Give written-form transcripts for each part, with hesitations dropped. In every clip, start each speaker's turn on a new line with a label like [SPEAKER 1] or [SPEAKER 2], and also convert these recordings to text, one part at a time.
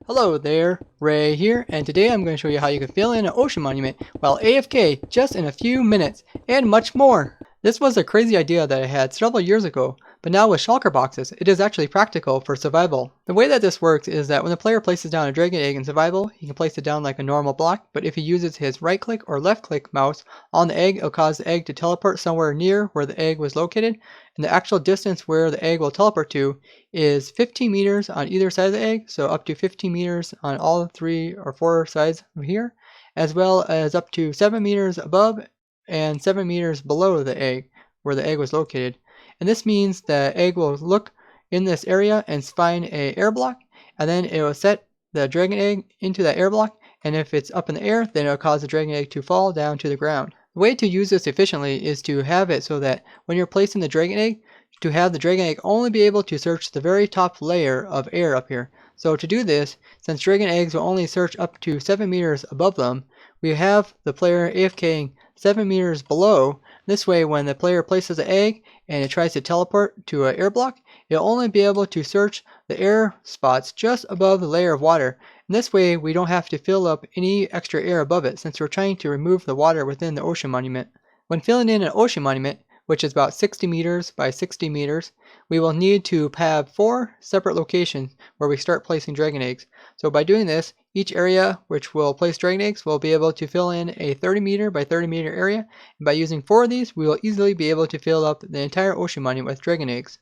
[SPEAKER 1] Hello there, Ray here, and today I'm going to show you how you can fill in an ocean monument while AFK just in a few minutes, and much more. This was a crazy idea that I had several years ago, but now with shulker boxes, it is actually practical for survival. The way that this works is that when the player places down a dragon egg in survival, he can place it down like a normal block, but if he uses his right click or left click mouse on the egg, it'll cause the egg to teleport somewhere near where the egg was located, and the actual distance where the egg will teleport to is 15 meters on either side of the egg, so up to 15 meters on all 3 or 4 sides of here, as well as up to 7 meters above and 7 meters below the egg where the egg was located. And this means the egg will look in this area and find a air block, and then it will set the dragon egg into that air block, and if it's up in the air, then it will cause the dragon egg to fall down to the ground. The way to use this efficiently is to have it so that when you're placing the dragon egg, to have the dragon egg only be able to search the very top layer of air up here. So to do this, since dragon eggs will only search up to 7 meters above them, we have the player AFKing 7 meters below. This way when the player places an egg and it tries to teleport to an air block, it'll only be able to search the air spots just above the layer of water. And this way we don't have to fill up any extra air above it since we're trying to remove the water within the ocean monument. When filling in an ocean monument, which is about 60 meters by 60 meters, we will need to have 4 separate locations where we start placing dragon eggs. So by doing this, each area which will place dragon eggs will be able to fill in a 30 meter by 30 meter area. And by using 4 of these, we will easily be able to fill up the entire ocean monument with dragon eggs.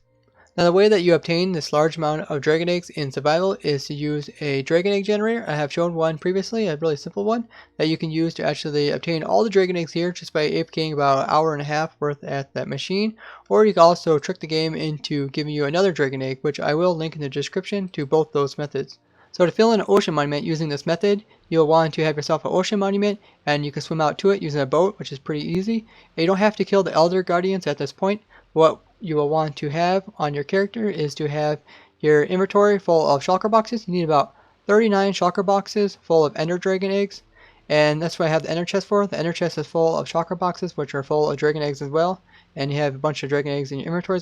[SPEAKER 1] Now the way that you obtain this large amount of dragon eggs in survival is to use a dragon egg generator. I have shown one previously, a really simple one that you can use to actually obtain all the dragon eggs here just by AFKing about an hour and a half worth at that machine. Or you can also trick the game into giving you another dragon egg, which I will link in the description to both those methods. So to fill in an ocean monument using this method, you'll want to have yourself an ocean monument, and you can swim out to it using a boat, which is pretty easy. And you don't have to kill the elder guardians at this point. What you will want to have on your character is to have your inventory full of shulker boxes. You need about 39 shulker boxes full of ender dragon eggs, and that's what I have the ender chest for. The ender chest is full of shulker boxes which are full of dragon eggs as well, and you have a bunch of dragon eggs in your inventory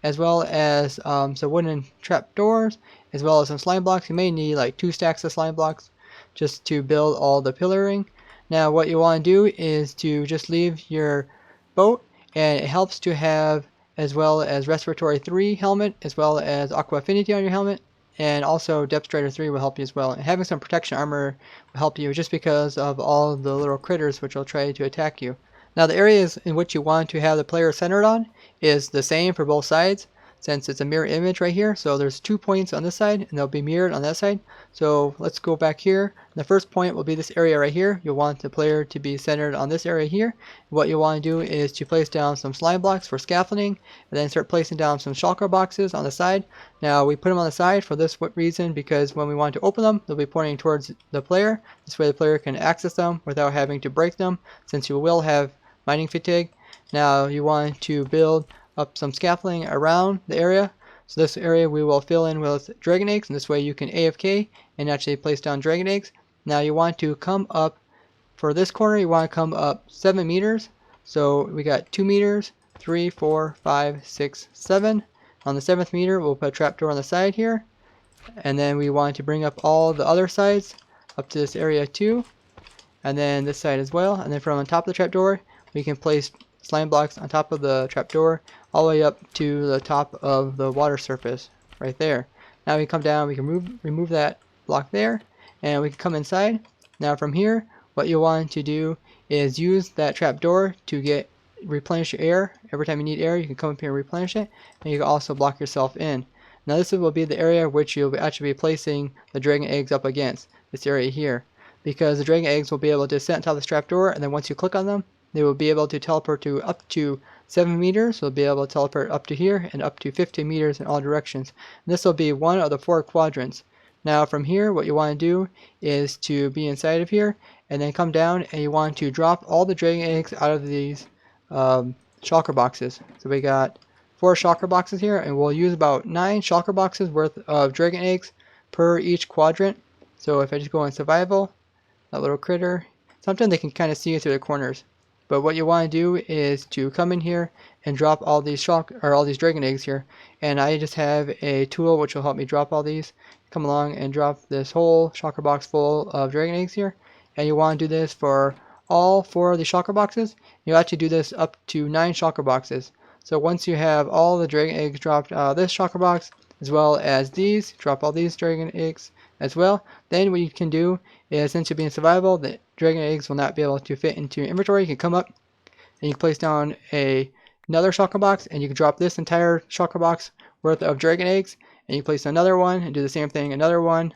[SPEAKER 1] as well as some wooden trap doors, as well as some slime blocks. You may need like 2 stacks of slime blocks just to build all the pillaring. Now what you want to do is to just leave your boat, and it helps to have as well as Respiratory 3 helmet, as well as Aqua Affinity on your helmet, and also Depth Strider 3 will help you as well. And having some protection armor will help you just because of all the little critters which will try to attack you. Now the areas in which you want to have the player centered on is the same for both sides, since it's a mirror image right here. So there's 2 points on this side and they'll be mirrored on that side. So let's go back here. The first point will be this area right here. You'll want the player to be centered on this area here. What you want to do is to place down some slime blocks for scaffolding, and then start placing down some shulker boxes on the side. Now we put them on the side for this reason, because when we want to open them, they'll be pointing towards the player. This way the player can access them without having to break them, since you will have mining fatigue. Now you want to build up some scaffolding around the area. So this area we will fill in with dragon eggs, and this way you can AFK and actually place down dragon eggs. Now you want to come up, for this corner you want to come up 7 meters. So we got 2 meters, 3, 4, 5, 6, 7. On the 7th meter we'll put a trapdoor on the side here, and then we want to bring up all the other sides up to this area too, and then this side as well. And then from on top of the trapdoor we can place slime blocks on top of the trapdoor all the way up to the top of the water surface right there. Now we come down, we can remove that block there, and we can come inside. Now from here what you'll want to do is use that trapdoor to replenish your air. Every time you need air you can come up here and replenish it, and you can also block yourself in. Now this will be the area which you'll actually be placing the dragon eggs up against, this area here, because the dragon eggs will be able to sit on top of this trapdoor, and then once you click on them they will be able to teleport to up to 7 meters. So they'll be able to teleport up to here and up to 15 meters in all directions. And this will be one of the 4 quadrants. Now from here what you want to do is to be inside of here and then come down, and you want to drop all the dragon eggs out of these shulker boxes. So we got 4 shulker boxes here, and we'll use about 9 shulker boxes worth of dragon eggs per each quadrant. So if I just go in survival, that little critter, sometimes they can kind of see it through the corners. But what you want to do is to come in here and drop all these all these dragon eggs here. And I just have a tool which will help me drop all these. Come along and drop this whole shulker box full of dragon eggs here. And you want to do this for all 4 of the shulker boxes. You actually do this up to 9 shulker boxes. So once you have all the dragon eggs dropped out of this shulker box, as well as these, drop all these dragon eggs as well. Then what you can do is, since you're being survival, the dragon eggs will not be able to fit into your inventory. You can come up and you can place down another shulker box, and you can drop this entire shulker box worth of dragon eggs, and you place another one and do the same thing, another one,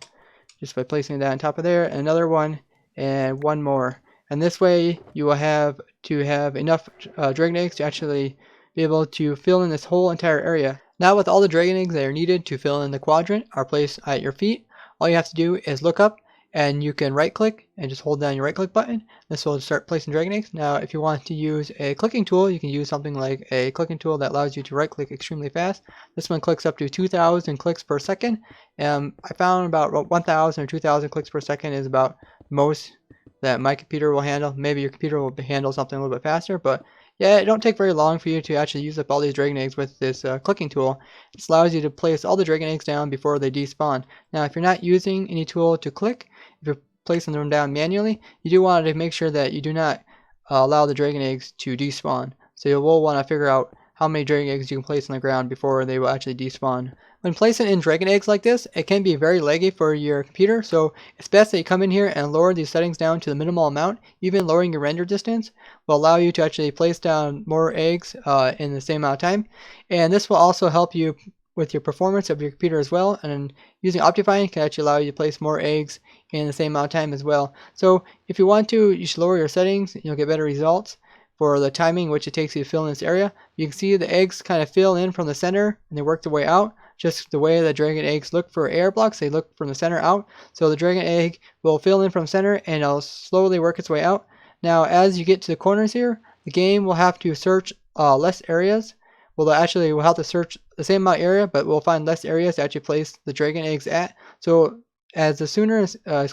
[SPEAKER 1] just by placing that on top of there, and another one, and one more. And this way you will have to have enough dragon eggs to actually be able to fill in this whole entire area. Now with all the dragon eggs that are needed to fill in the quadrant are placed at your feet, all you have to do is look up, and you can right click and just hold down your right click button. This will start placing dragon eggs. Now if you want to use a clicking tool, you can use something like a clicking tool that allows you to right click extremely fast. This one clicks up to 2,000 clicks per second. I found about 1,000 or 2,000 clicks per second is about most that my computer will handle. Maybe your computer will handle something a little bit faster, but yeah, it don't take very long for you to actually use up all these dragon eggs with this clicking tool. This allows you to place all the dragon eggs down before they despawn. Now if you're not using any tool to click, if you're placing them down manually, you do want to make sure that you do not allow the dragon eggs to despawn. So you will want to figure out how many dragon eggs you can place on the ground before they will actually despawn. When placing in dragon eggs like this, it can be very laggy for your computer, so it's best that you come in here and lower these settings down to the minimal amount. Even lowering your render distance will allow you to actually place down more eggs in the same amount of time. And this will also help you with your performance of your computer as well, and using Optifine can actually allow you to place more eggs in the same amount of time as well. So if you want to, you should lower your settings, you'll get better results for the timing which it takes you to fill in this area. You can see the eggs kind of fill in from the center and they work their way out. Just the way the dragon eggs look for air blocks, they look from the center out. So the dragon egg will fill in from center and it'll slowly work its way out. Now as you get to the corners here, the game will have to search less areas. We'll have to search the same amount of area, but we'll find less areas to actually place the dragon eggs at. So as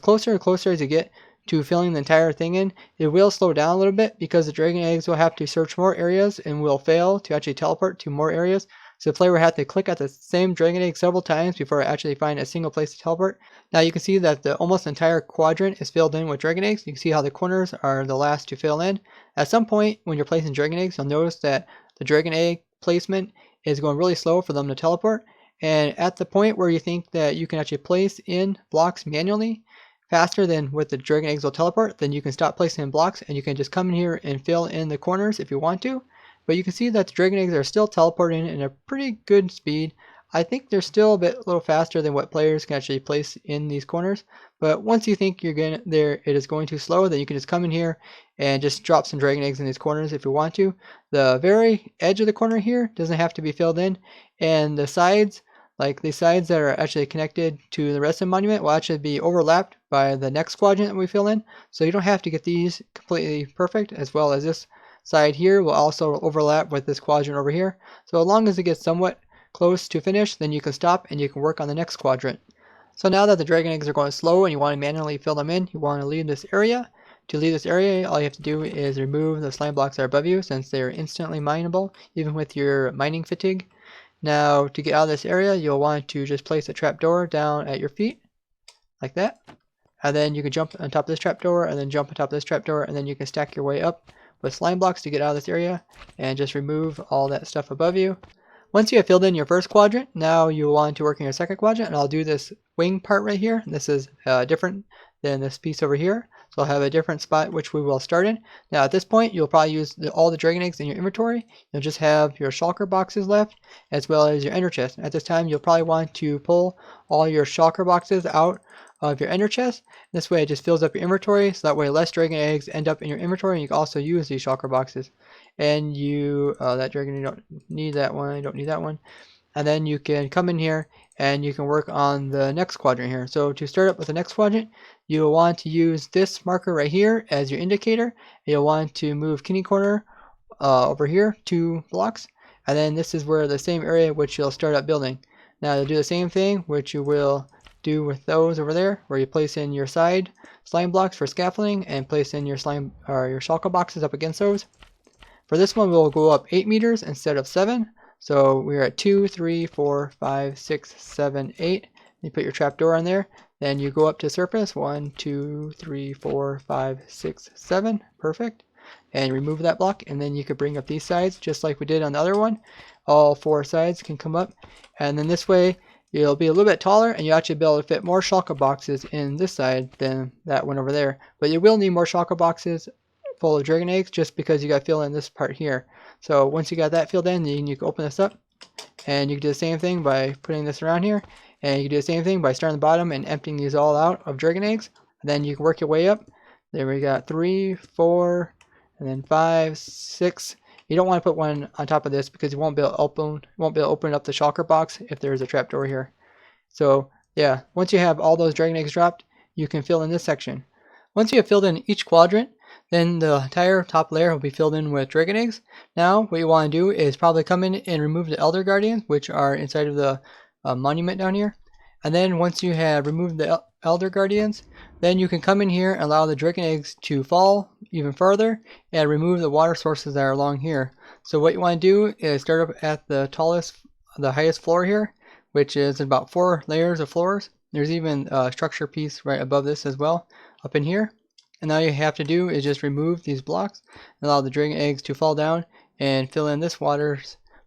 [SPEAKER 1] closer and closer as you get to filling the entire thing in, it will slow down a little bit because the dragon eggs will have to search more areas and will fail to actually teleport to more areas. So the player will have to click at the same dragon egg several times before I actually find a single place to teleport. Now you can see that the almost entire quadrant is filled in with dragon eggs. You can see how the corners are the last to fill in. At some point when you're placing dragon eggs, you'll notice that the dragon egg placement is going really slow for them to teleport. And at the point where you think that you can actually place in blocks manually faster than what the dragon eggs will teleport, then you can stop placing in blocks and you can just come in here and fill in the corners if you want to. But you can see that the dragon eggs are still teleporting in a pretty good speed. I think they're still a little faster than what players can actually place in these corners. But once you think it is going too slow, then you can just come in here and just drop some dragon eggs in these corners if you want to. The very edge of the corner here doesn't have to be filled in, and the sides, like the sides that are actually connected to the rest of the monument, will actually be overlapped by the next quadrant that we fill in. So you don't have to get these completely perfect, as well as this side here will also overlap with this quadrant over here. So as long as it gets somewhat close to finish, then you can stop and you can work on the next quadrant. So now that the dragon eggs are going slow and you want to manually fill them in, you want to leave this area. To leave this area, all you have to do is remove the slime blocks that are above you, since they are instantly mineable, even with your mining fatigue. Now to get out of this area, you'll want to just place a trapdoor down at your feet, like that. And then you can jump on top of this trapdoor, and then jump on top of this trapdoor, and then you can stack your way up with slime blocks to get out of this area, and just remove all that stuff above you. Once you have filled in your first quadrant, now you want to work in your second quadrant, and I'll do this wing part right here. This is different than this piece over here, so I'll have a different spot which we will start in. Now at this point, you'll probably use all the dragon eggs in your inventory. You'll just have your shulker boxes left, as well as your ender chest. At this time, you'll probably want to pull all your shulker boxes out of your ender chest. This way it just fills up your inventory, so that way less dragon eggs end up in your inventory, and you can also use these shulker boxes. And that dragon, you don't need that one, you don't need that one. And then you can come in here and you can work on the next quadrant here. So to start up with the next quadrant, you'll want to use this marker right here as your indicator. You'll want to move kitty corner over here 2 blocks, and then this is where the same area which you'll start up building. Now you'll do the same thing, which you will do with those over there, where you place in your side slime blocks for scaffolding and place in your slime or your shulker boxes up against those. For this one, we'll go up 8 meters instead of 7. So we're at 2, 3, 4, 5, 6, 7, 8. You put your trapdoor on there. Then you go up to surface. 1, 2, 3, 4, 5, 6, 7. Perfect. And remove that block. And then you could bring up these sides just like we did on the other one. All 4 sides can come up. And then this way, you'll be a little bit taller and you'll actually be able to fit more shulker boxes in this side than that one over there. But you will need more shulker boxes full of dragon eggs just because you got to fill in this part here. So once you got that filled in, you can open this up and you can do the same thing by putting this around here, and you can do the same thing by starting the bottom and emptying these all out of dragon eggs. And then you can work your way up. There we got 3, 4, and then 5, 6. You don't want to put one on top of this because you won't be able to open up the shulker box if there's a trapdoor here. So yeah, once you have all those dragon eggs dropped, you can fill in this section. Once you have filled in each quadrant, then the entire top layer will be filled in with dragon eggs. Now what you want to do is probably come in and remove the elder guardians, which are inside of the monument down here. And then once you have removed the elder guardians, then you can come in here and allow the dragon eggs to fall even further and remove the water sources that are along here. So what you want to do is start up at the highest floor here, which is about 4 layers of floors. There's even a structure piece right above this as well, up in here. And all you have to do is just remove these blocks and allow the dragon eggs to fall down and fill in this water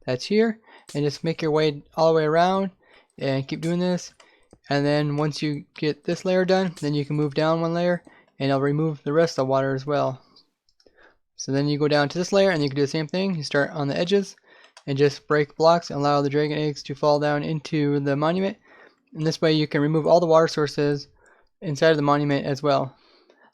[SPEAKER 1] that's here, and just make your way all the way around and keep doing this. And then once you get this layer done, then you can move down 1 layer and it'll remove the rest of the water as well. So then you go down to this layer and you can do the same thing. You start on the edges and just break blocks and allow the dragon eggs to fall down into the monument. And this way you can remove all the water sources inside of the monument as well.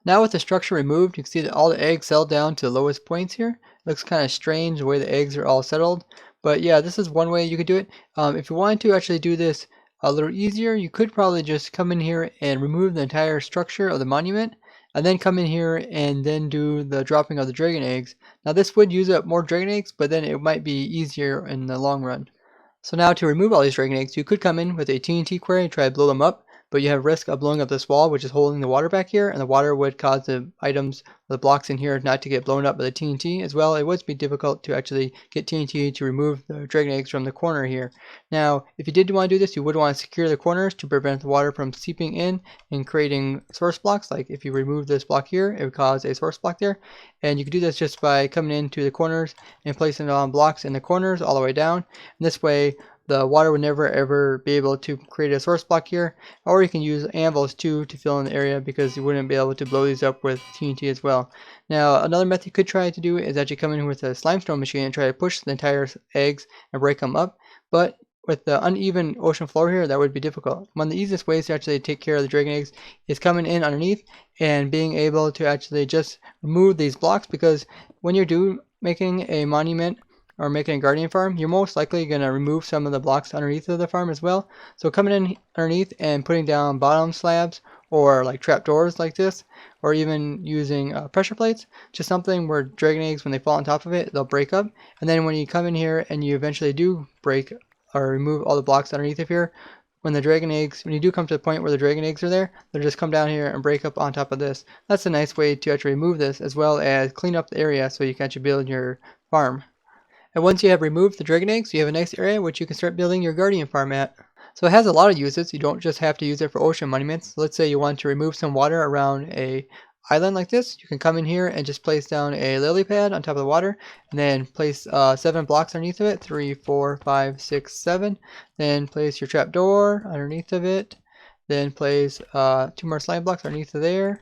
[SPEAKER 1] Now with the structure removed, you can see that all the eggs settled down to the lowest points here. It looks kind of strange the way the eggs are all settled. But yeah, this is one way you could do it. If you wanted to actually do this a little easier, you could probably just come in here and remove the entire structure of the monument, and then come in here and then do the dropping of the dragon eggs. Now this would use up more dragon eggs, but then it might be easier in the long run. So now to remove all these dragon eggs, you could come in with a TNT quarry and try to blow them up. But you have risk of blowing up this wall, which is holding the water back here, and the water would cause the items, the blocks in here, not to get blown up by the TNT as well. It would be difficult to actually get TNT to remove the dragon eggs from the corner here. Now, if you did want to do this, you would want to secure the corners to prevent the water from seeping in and creating source blocks. Like if you remove this block here, it would cause a source block there. And you could do this just by coming into the corners and placing it on blocks in the corners all the way down. And this way, the water would never ever be able to create a source block here. Or you can use anvils too to fill in the area, because you wouldn't be able to blow these up with TNT as well. Now another method you could try to do is actually come in with a slimestone machine and try to push the entire eggs and break them up. But with the uneven ocean floor here, that would be difficult. One of the easiest ways to actually take care of the dragon eggs is coming in underneath and being able to actually just remove these blocks, because when you're making a monument or making a guardian farm, you're most likely going to remove some of the blocks underneath of the farm as well. So coming in underneath and putting down bottom slabs, or like trapdoors like this, or even using pressure plates, just something where dragon eggs, when they fall on top of it, they'll break up. And then when you come in here and you eventually do break or remove all the blocks underneath of here, when you do come to the point where the dragon eggs are there, they'll just come down here and break up on top of this. That's a nice way to actually remove this, as well as clean up the area so you can actually build your farm. And once you have removed the dragon eggs, you have a nice area which you can start building your guardian farm at. So it has a lot of uses. You don't just have to use it for ocean monuments. Let's say you want to remove some water around a island like this. You can come in here and just place down a lily pad on top of the water, and then place 7 blocks underneath of it. 3, 4, 5, 6, 7. Then place your trapdoor underneath of it. Then place 2 more slime blocks underneath of there,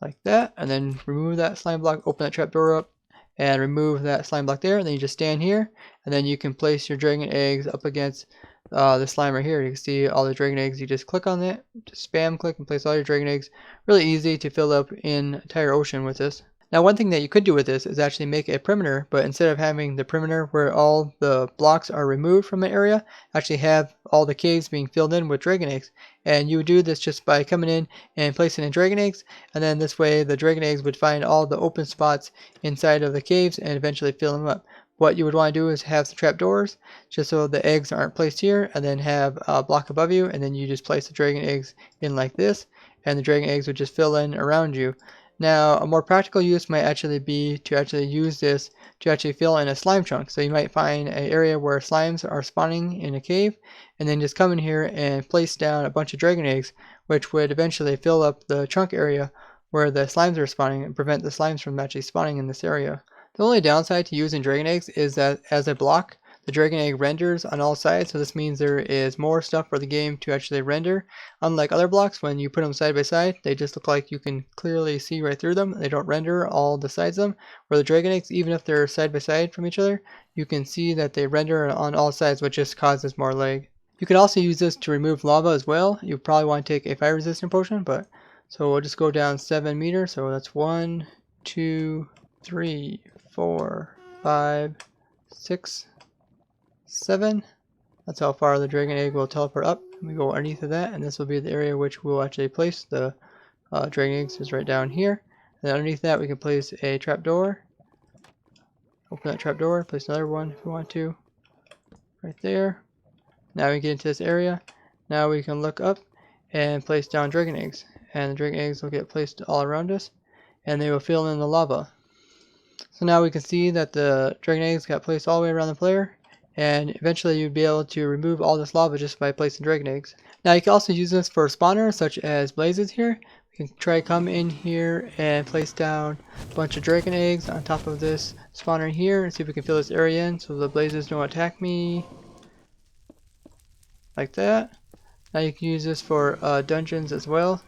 [SPEAKER 1] like that. And then remove that slime block, open that trapdoor up, and remove that slime block there. And then you just stand here, and then you can place your dragon eggs up against the slime right here. You can see all the dragon eggs. You just click on it, just spam click, and place all your dragon eggs. Really easy to fill up an entire ocean with this. Now one thing that you could do with this is actually make a perimeter, but instead of having the perimeter where all the blocks are removed from an area, actually have all the caves being filled in with dragon eggs. And you would do this just by coming in and placing in dragon eggs, and then this way the dragon eggs would find all the open spots inside of the caves and eventually fill them up. what you would want to do is have some trapdoors, just so the eggs aren't placed here, and then have a block above you, and then you just place the dragon eggs in like this, and the dragon eggs would just fill in around you. Now, a more practical use might actually be to actually use this to actually fill in a slime chunk. So you might find an area where slimes are spawning in a cave, and then just come in here and place down a bunch of dragon eggs, which would eventually fill up the chunk area where the slimes are spawning and prevent the slimes from actually spawning in this area. The only downside to using dragon eggs is that as a block, the dragon egg renders on all sides, so this means there is more stuff for the game to actually render. Unlike other blocks, when you put them side by side, they just look like you can clearly see right through them. They don't render all the sides of them. Where the dragon eggs, even if they're side by side from each other, you can see that they render on all sides, which just causes more lag. You can also use this to remove lava as well. You probably want to take a fire resistant potion, but so we'll just go down 7 meters. So that's 1, 2, 3, 4, 5, 6, 7. That's how far the dragon egg will teleport up. We go underneath of that, and this will be the area which we'll actually place the dragon eggs, is right down here. And then underneath that we can place a trapdoor. Open that trapdoor, place another one if we want to. Right there. Now we get into this area. Now we can look up and place down dragon eggs. And the dragon eggs will get placed all around us, and they will fill in the lava. So now we can see that the dragon eggs got placed all the way around the player, and eventually you'd be able to remove all this lava just by placing dragon eggs. Now you can also use this for spawners such as blazes here. We can try come in here and place down a bunch of dragon eggs on top of this spawner here and see if we can fill this area in so the blazes don't attack me. Like that. Now you can use this for dungeons as well,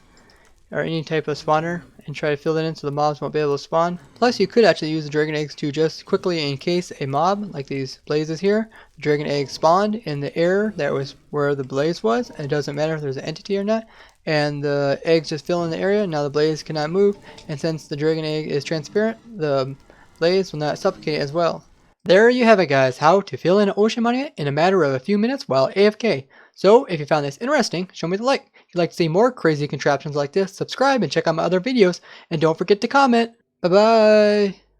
[SPEAKER 1] or any type of spawner, and try to fill it in so the mobs won't be able to spawn. Plus you could actually use the dragon eggs to just quickly encase a mob, like these blazes here. The dragon egg spawned in the air that was where the blaze was, and it doesn't matter if there's an entity or not, and the eggs just fill in the area. Now the blaze cannot move, and since the dragon egg is transparent, the blaze will not suffocate as well. There you have it, guys, how to fill in an ocean monument in a matter of a few minutes while AFK. So if you found this interesting, show me the like. If you'd like to see more crazy contraptions like this, subscribe and check out my other videos, and don't forget to comment. Bye bye!